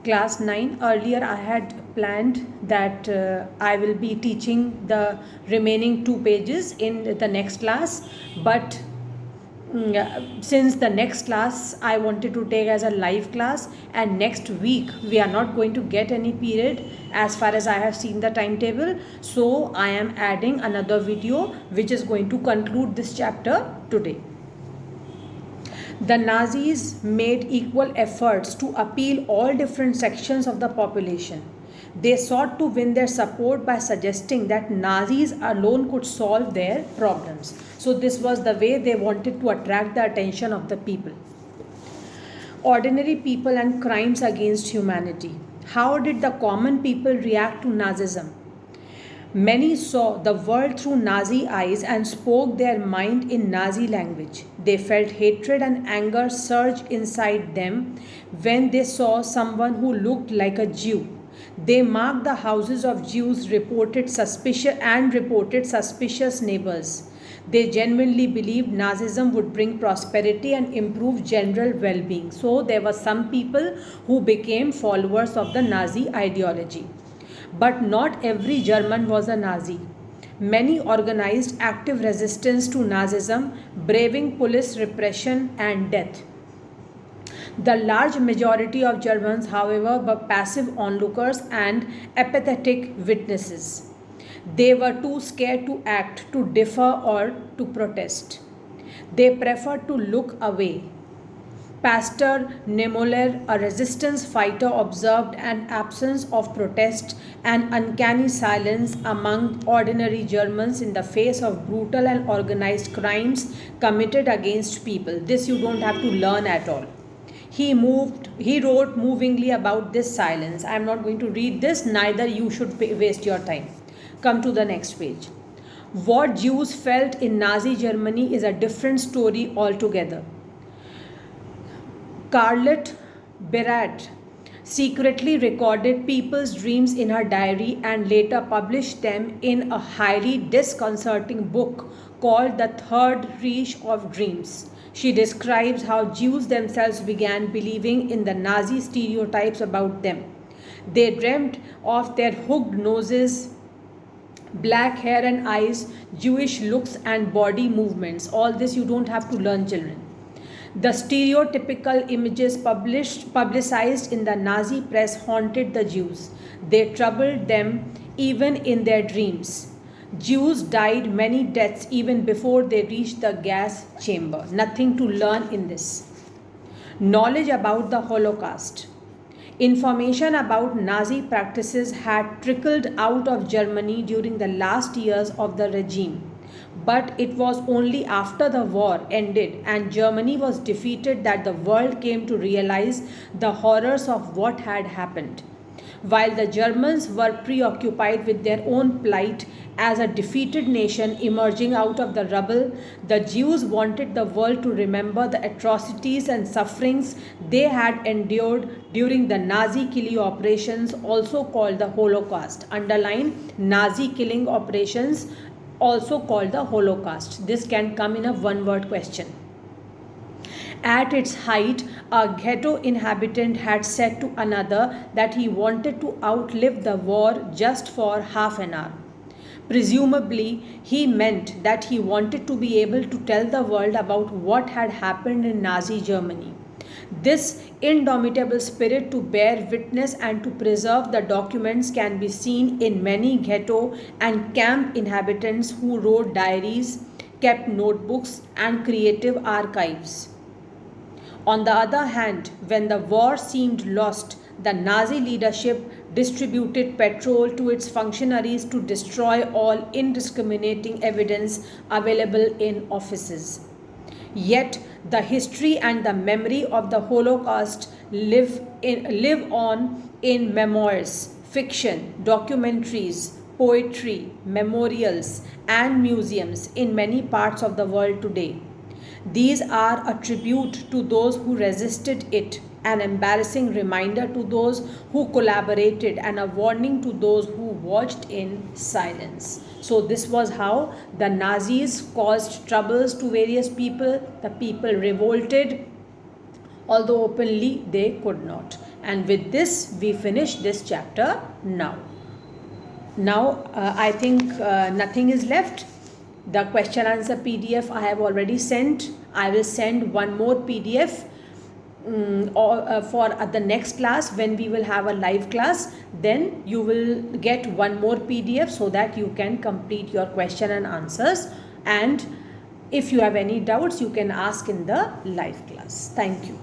Class 9. Earlier, I had planned that I will be teaching the remaining 2 pages in the next class, but since the next class I wanted to take as a live class, and next week we are not going to get any period as far as I have seen the timetable, so I am adding another video which is going to conclude this chapter today. The Nazis made equal efforts to appeal all different sections of the population. They sought to win their support by suggesting that Nazis alone could solve their problems. So, this was the way they wanted to attract the attention of the people. Ordinary people and crimes against humanity. How did the common people react to Nazism? Many saw the world through Nazi eyes and spoke their mind in Nazi language. They felt hatred and anger surge inside them when they saw someone who looked like a Jew. They marked the houses of Jews, reported suspicious neighbors. They genuinely believed Nazism would bring prosperity and improve general well-being. So there were some people who became followers of the Nazi ideology. But not every German was a Nazi. Many organized active resistance to Nazism, braving police repression and death. The large majority of Germans, however, were passive onlookers and apathetic witnesses. They were too scared to act, to differ, or to protest. They preferred to look away. Pastor Niemöller, a resistance fighter, observed an absence of protest and uncanny silence among ordinary Germans in the face of brutal and organized crimes committed against people. This you don't have to learn at all. He wrote movingly about this silence. I am not going to read this, neither you should waste your time. Come to the next page. What Jews felt in Nazi Germany is a different story altogether. Charlotte Beradt secretly recorded people's dreams in her diary and later published them in a highly disconcerting book called The Third Reich of Dreams. She describes how Jews themselves began believing in the Nazi stereotypes about them. They dreamt of their hooked noses, black hair and eyes, Jewish looks and body movements. All this you don't have to learn, children. The stereotypical images publicized in the Nazi press haunted the Jews. They troubled them even in their dreams. Jews died many deaths even before they reached the gas chamber. Nothing to learn in this. Knowledge about the Holocaust. Information about Nazi practices had trickled out of Germany during the last years of the regime. But it was only after the war ended and Germany was defeated that the world came to realize the horrors of what had happened. While the Germans were preoccupied with their own plight as a defeated nation emerging out of the rubble, the Jews wanted the world to remember the atrocities and sufferings they had endured during the Nazi killing operations, also called the Holocaust. Underline Nazi killing operations, also called the Holocaust. This can come in a one-word question. At its height, a ghetto inhabitant had said to another that he wanted to outlive the war just for half an hour. Presumably, he meant that he wanted to be able to tell the world about what had happened in Nazi Germany. This indomitable spirit to bear witness and to preserve the documents can be seen in many ghetto and camp inhabitants who wrote diaries, kept notebooks, and creative archives. On the other hand, when the war seemed lost, the Nazi leadership distributed petrol to its functionaries to destroy all indiscriminating evidence available in offices. Yet, the history and the memory of the Holocaust live on in memoirs, fiction, documentaries, poetry, memorials, and museums in many parts of the world today. These are a tribute to those who resisted it, an embarrassing reminder to those who collaborated, and a warning to those who watched in silence. So this was how the Nazis caused troubles to various people. The people revolted, although openly they could not. And with this, we finish this chapter now. Now, I think nothing is left. The question answer PDF I have already sent. I will send one more PDF for the next class when we will have a live class. Then you will get one more PDF so that you can complete your question and answers. And if you have any doubts, you can ask in the live class. Thank you.